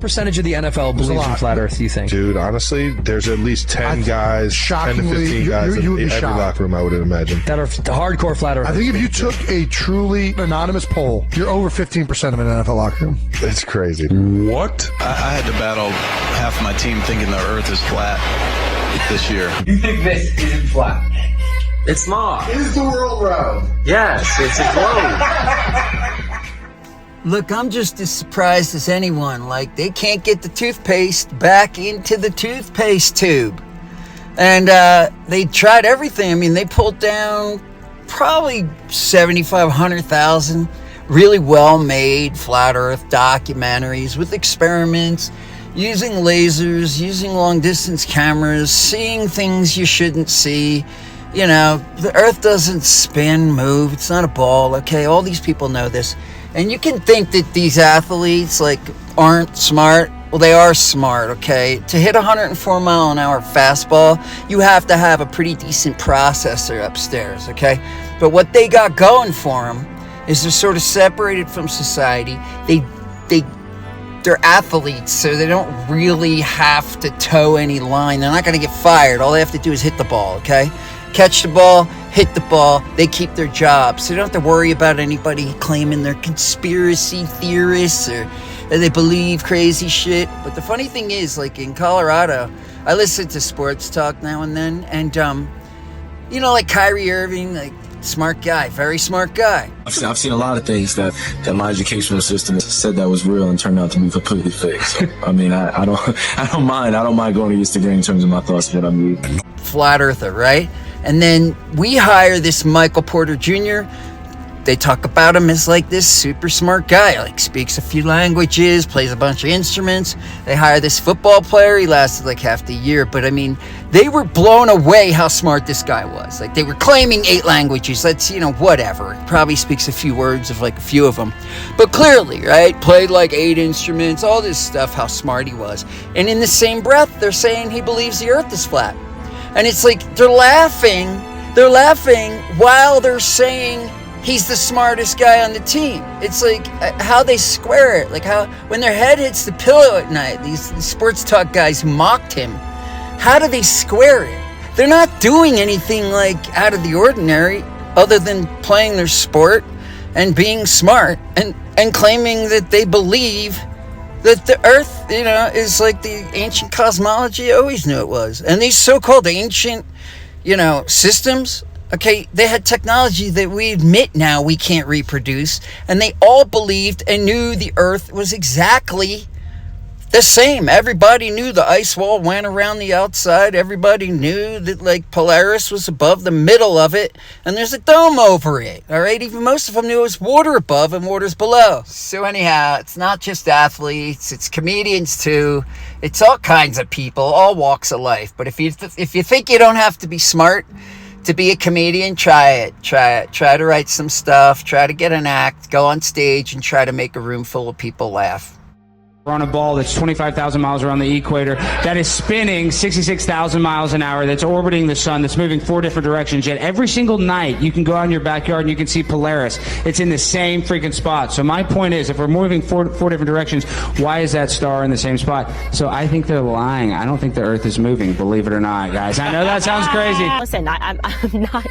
Percentage of the NFL believes in flat Earth, you think? Dude, honestly, there's at least 10 guys, 10 to 15 guys in every locker room, I would imagine. That are the hardcore flat Earth. I think if you took a truly anonymous poll, you're over 15% of an NFL locker room. It's crazy. What? I had to battle half my team thinking the Earth is flat this year. You think this isn't flat? It's not. Is the world round? Yes, it's a globe. Look, I'm just as surprised as anyone. Like, they can't get the toothpaste back into the toothpaste tube. And they tried everything. I mean, they pulled down probably 100,000 really well-made flat Earth documentaries with experiments, using lasers, using long-distance cameras, seeing things you shouldn't see. You know, the Earth doesn't spin, move. It's not a ball, okay? All these people know this. And you can think that these athletes, like, aren't smart. Well, they are smart, okay? To hit 104-mile-an-hour fastball, you have to have a pretty decent processor upstairs, okay? But what they got going for them is they're sort of separated from society. They're athletes, so they don't really have to toe any line. They're not going to get fired. All they have to do is hit the ball, okay? Catch the ball, hit the ball, they keep their jobs. So they don't have to worry about anybody claiming they're conspiracy theorists or they believe crazy shit. But the funny thing is, like in Colorado, I listen to sports talk now and then, and you know, like Kyrie Irving, like smart guy, very smart guy. I've seen a lot of things that my educational system said that was real and turned out to be completely fake. So, I mean, I don't mind going against the grain in terms of my thoughts of what I'm reading. Flat earther, right? And then we hire this Michael Porter Jr. They talk about him as like this super smart guy, like speaks a few languages, plays a bunch of instruments. They hire this football player. He lasted like half the year. But I mean, they were blown away how smart this guy was. Like they were claiming 8 languages. That's, you know, whatever. Probably speaks a few words of like a few of them. But clearly, right, played like 8 instruments, all this stuff, how smart he was. And in the same breath, they're saying he believes the earth is flat. And it's like they're laughing while they're saying he's the smartest guy on the team. It's like how they square it. Like how when their head hits the pillow at night, these sports talk guys mocked him. How do they square it? They're not doing anything like out of the ordinary other than playing their sport and being smart and claiming that they believe that the earth, you know, is like the ancient cosmology I always knew it was. And these so-called ancient, you know, systems, okay, they had technology that we admit now we can't reproduce. And they all believed and knew the earth was exactly the same. Everybody knew the ice wall went around the outside. Everybody knew that, like, Polaris was above the middle of it, and there's a dome over it, all right? Even most of them knew it was water above and water's below. So anyhow, it's not just athletes, it's comedians too. It's all kinds of people, all walks of life. But if you think you don't have to be smart to be a comedian, try it. Try to write some stuff, try to get an act, go on stage, and try to make a room full of people laugh. We're on a ball that's 25,000 miles around the equator, that is spinning 66,000 miles an hour, that's orbiting the sun, that's moving 4 different directions. Yet every single night you can go out in your backyard and you can see Polaris. It's in the same freaking spot. So my point is, if we're moving four different directions, why is that star in the same spot? So I think they're lying. I don't think the Earth is moving, believe it or not, guys. I know that sounds crazy. Listen, I'm not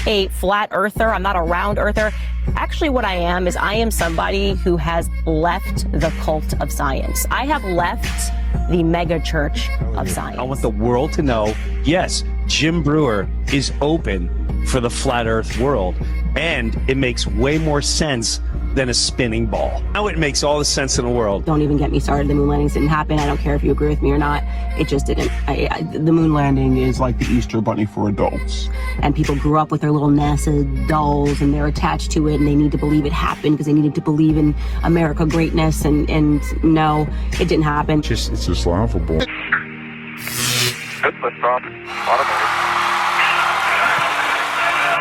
a flat earther. I'm not a round earther. Actually, what I am is I am somebody who has left the cult of science. I have left the mega church of science. I want the world to know, yes, Jim Breuer is open for the flat earth world, and it makes way more sense than a spinning ball. Now it makes all the sense in the world. Don't even get me started. The moon landings didn't happen. I don't care if you agree with me or not. It just didn't. The moon landing is like the Easter Bunny for adults. And people grew up with their little NASA dolls, and they're attached to it, and they need to believe it happened because they needed to believe in America greatness. And no, it didn't happen. It's just laughable.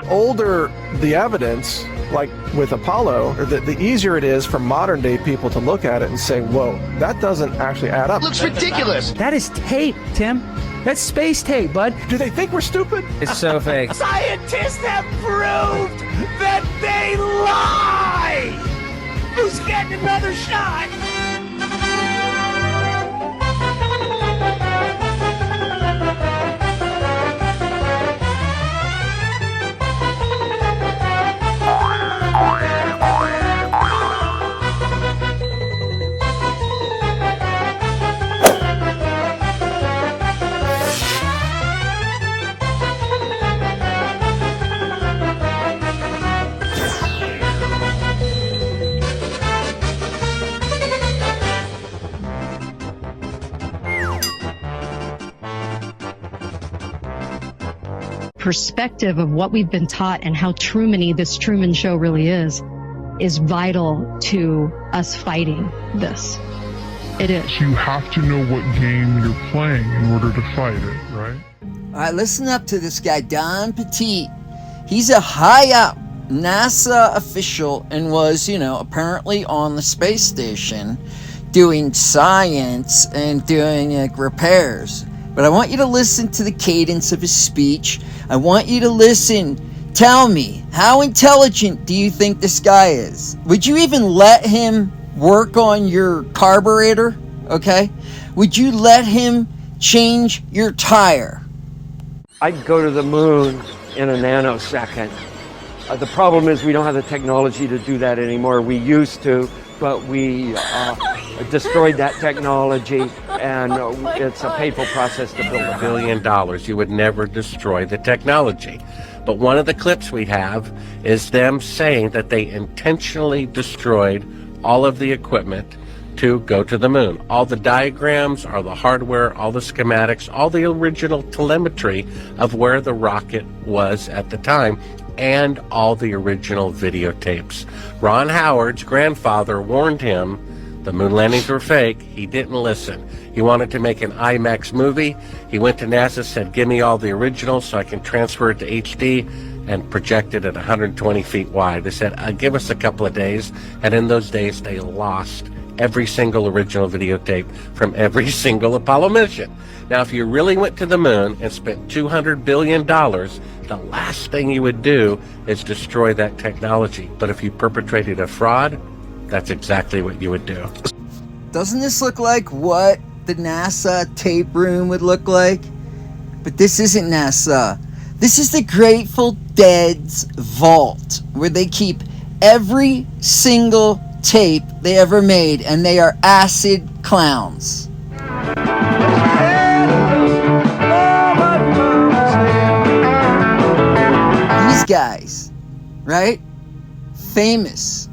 Older the evidence, like with Apollo, or the easier it is for modern day people to look at it and say, whoa, that doesn't actually add up. Looks ridiculous. That is tape, Tim. That's space tape, bud. Do they think we're stupid? It's so fake. Scientists have proved that they lie! Who's getting another shot? perspective of what we've been taught and how Truman-y this Truman Show really is vital to us fighting this. It is. You have to know what game you're playing in order to fight it, right? All right, listen up to this guy, Don Petit. He's a high up NASA official and was, apparently on the space station doing science and doing repairs. But I want you to listen to the cadence of his speech. I want you to listen. Tell me, how intelligent do you think this guy is? Would you even let him work on your carburetor? Okay? Would you let him change your tire? I'd go to the moon in a nanosecond. The problem is we don't have the technology to do that anymore. We used to, but we destroyed that technology, and it's a painful process to build $1 billion. You would never destroy the technology. But one of the clips we have is them saying that they intentionally destroyed all of the equipment to go to the moon. All the diagrams, all the hardware, all the schematics, all the original telemetry of where the rocket was at the time, and all the original videotapes. Ron Howard's grandfather warned him the moon landings were fake. He didn't listen. He wanted to make an IMAX movie. He went to NASA, said, give me all the originals so I can transfer it to HD, and project it at 120 feet wide. They said, give us a couple of days. And in those days, they lost every single original videotape from every single Apollo mission. Now, if you really went to the moon and spent $200 billion, the last thing you would do is destroy that technology. But if you perpetrated a fraud, that's exactly what you would do. Doesn't this look like what the NASA tape room would look like? But this isn't NASA. This is the Grateful Dead's vault, where they keep every single tape they ever made, and they are acid clowns. These guys, right? Famous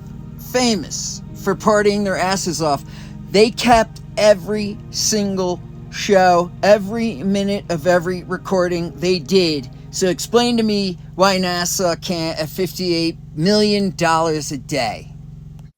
for partying their asses off. They kept every single show, every minute of every recording they did. So explain to me why NASA can't at $58 million a day.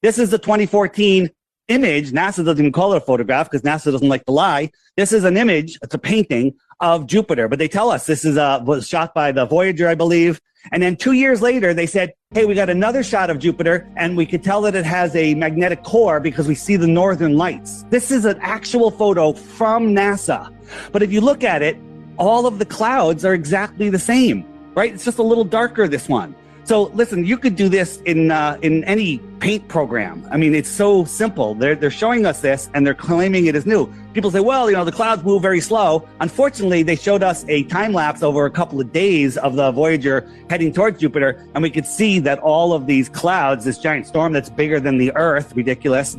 This is the 2014 image. NASA doesn't even call it a photograph because NASA doesn't like to lie. This is an image. It's a painting of Jupiter, but they tell us this is was shot by the Voyager, I believe. And then 2 years later, they said, hey, we got another shot of Jupiter, and we could tell that it has a magnetic core because we see the northern lights. This is an actual photo from NASA. But if you look at it, all of the clouds are exactly the same, right? It's just a little darker, this one. So listen, you could do this in any paint program. I mean, it's so simple. They're showing us this and they're claiming it is new. People say, well, the clouds move very slow. Unfortunately, they showed us a time lapse over a couple of days of the Voyager heading towards Jupiter, and we could see that all of these clouds, this giant storm that's bigger than the Earth, ridiculous,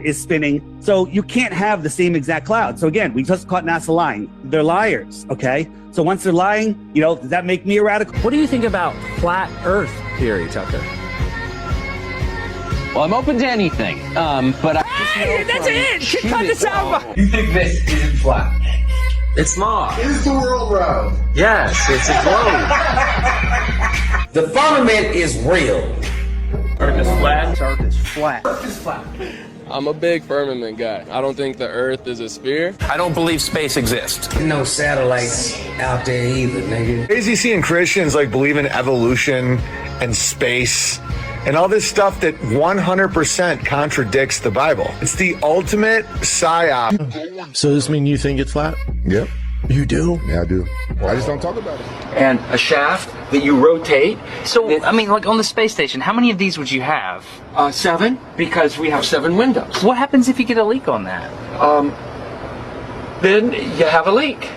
is spinning. So you can't have the same exact cloud. So again, we just caught NASA lying. They're liars, okay? So once they're lying, does that make me a radical? What do you think about flat Earth theory, Tucker? Well, I'm open to anything, but that's it! Cut the sound. You think this isn't flat? It's not. Is the world round? Yes, it's a globe. The firmament is real. Earth is flat. Earth is flat. Earth is flat. I'm a big firmament guy. I don't think the Earth is a sphere. I don't believe space exists. No satellites out there either, nigga. Crazy seeing Christians believe in evolution and space and all this stuff that 100% contradicts the Bible. It's the ultimate psyop. So does this mean you think it's flat? Yep. You do? Yeah, I do. I just don't talk about it. And a shaft that you rotate. So, like on the space station, how many of these would you have? 7, because we have 7 windows. What happens if you get a leak on that? Then you have a leak.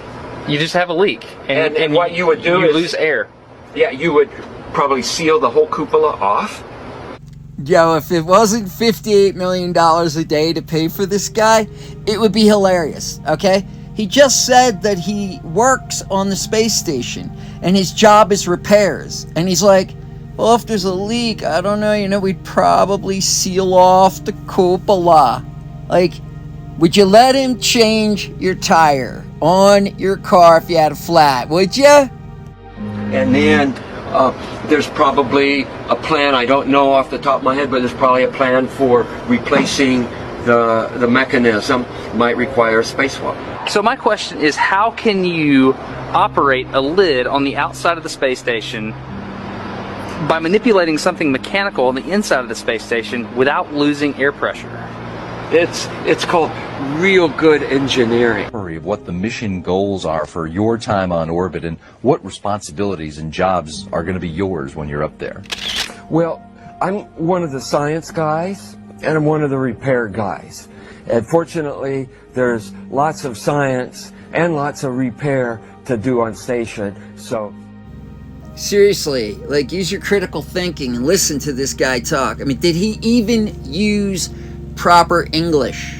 You just have a leak. And what you would do is lose air. Yeah, you would probably seal the whole cupola off. Yo, if it wasn't $58 million a day to pay for this guy, it would be hilarious, okay? He just said that he works on the space station and his job is repairs. And he's like, well, if there's a leak, I don't know, we'd probably seal off the cupola. Like, would you let him change your tire on your car if you had a flat? Would you? And then there's probably a plan, I don't know off the top of my head, but there's probably a plan for replacing the mechanism. Might require a spacewalk. So my question is, how can you operate a lid on the outside of the space station by manipulating something mechanical on the inside of the space station without losing air pressure? It's called real good engineering. Of what the mission goals are for your time on orbit and what responsibilities and jobs are going to be yours when you're up there. Well, I'm one of the science guys and I'm one of the repair guys. And fortunately, there's lots of science and lots of repair to do on station. So seriously, like, use your critical thinking and listen to this guy talk. I mean, did he even use proper English?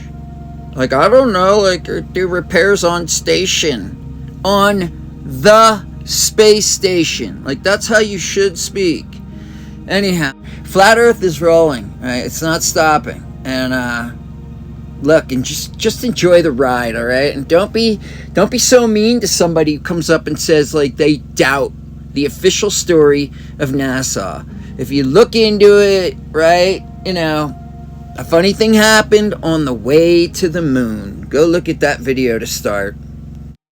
Like, I don't know, like, do repairs on station, on the space station. Like, that's how you should speak. Anyhow, Flat Earth is rolling, right? It's not stopping. And look, and just enjoy the ride, all right? And don't be so mean to somebody who comes up and says, like, they doubt the official story of NASA. If you look into it, right, you know, a funny thing happened on the way to the moon. Go look at that video to start.